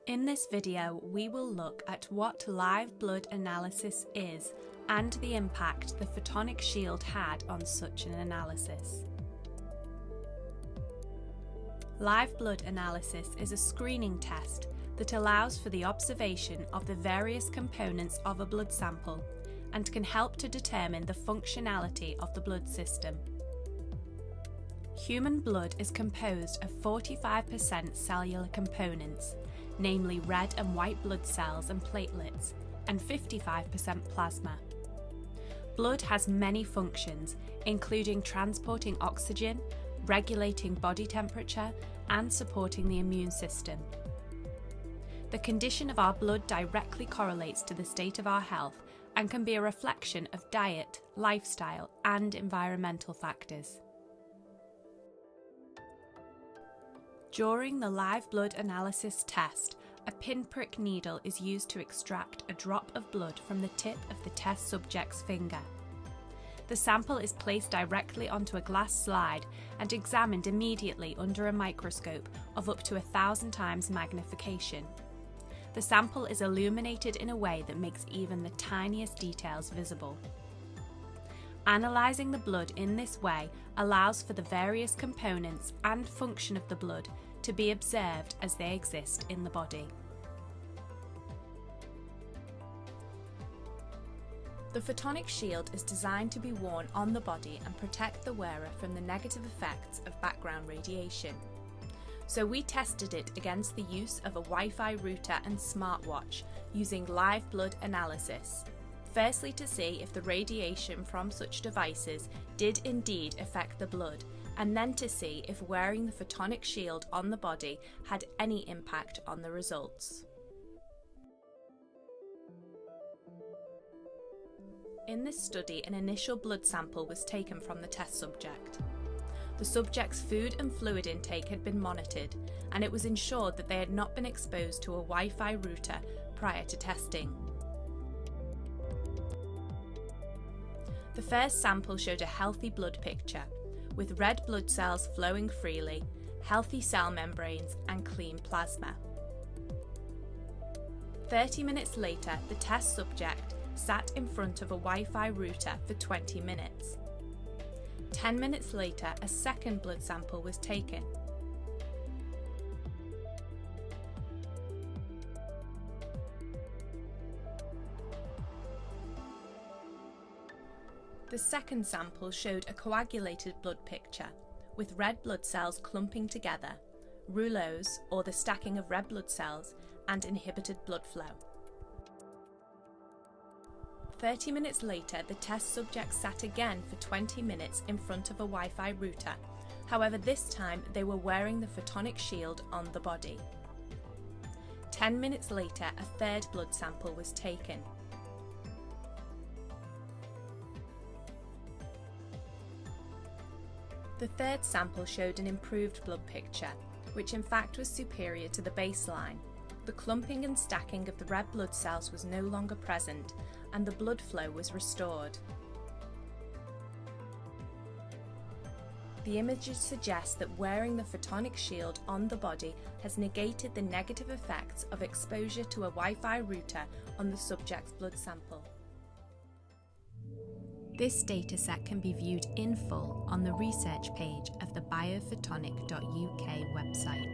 In this video, we will look at what live blood analysis is and the impact the Photonic Shield had on such an analysis. Live blood analysis is a screening test that allows for the observation of the various components of a blood sample and can help to determine the functionality of the blood system. Human blood is composed of 45% cellular components, namely red and white blood cells and platelets, and 55% plasma. Blood has many functions, including transporting oxygen, regulating body temperature, and supporting the immune system. The condition of our blood directly correlates to the state of our health and can be a reflection of diet, lifestyle, and environmental factors. During the live blood analysis test, a pinprick needle is used to extract a drop of blood from the tip of the test subject's finger. The sample is placed directly onto a glass slide and examined immediately under a microscope of up to 1,000 times magnification. The sample is illuminated in a way that makes even the tiniest details visible. Analysing the blood in this way allows for the various components and function of the blood to be observed as they exist in the body. The Photonic Shield is designed to be worn on the body and protect the wearer from the negative effects of background radiation. So we tested it against the use of a Wi-Fi router and smartwatch using live blood analysis. Firstly, to see if the radiation from such devices did indeed affect the blood, and then to see if wearing the Photonic Shield on the body had any impact on the results. In this study, an initial blood sample was taken from the test subject. The subject's food and fluid intake had been monitored, and it was ensured that they had not been exposed to a Wi-Fi router prior to testing. The first sample showed a healthy blood picture, with red blood cells flowing freely, healthy cell membranes, and clean plasma. 30 minutes later, the test subject sat in front of a Wi-Fi router for 20 minutes. 10 minutes later, a second blood sample was taken. The second sample showed a coagulated blood picture, with red blood cells clumping together, rouleaux, or the stacking of red blood cells, and inhibited blood flow. 30 minutes later, the test subject sat again for 20 minutes in front of a Wi-Fi router. However, this time they were wearing the Photonic Shield on the body. 10 minutes later, a third blood sample was taken. The third sample showed an improved blood picture, which in fact was superior to the baseline. The clumping and stacking of the red blood cells was no longer present, and the blood flow was restored. The images suggest that wearing the Photonic Shield on the body has negated the negative effects of exposure to a Wi-Fi router on the subject's blood sample. This dataset can be viewed in full on the research page of the BioPhotonic.uk website.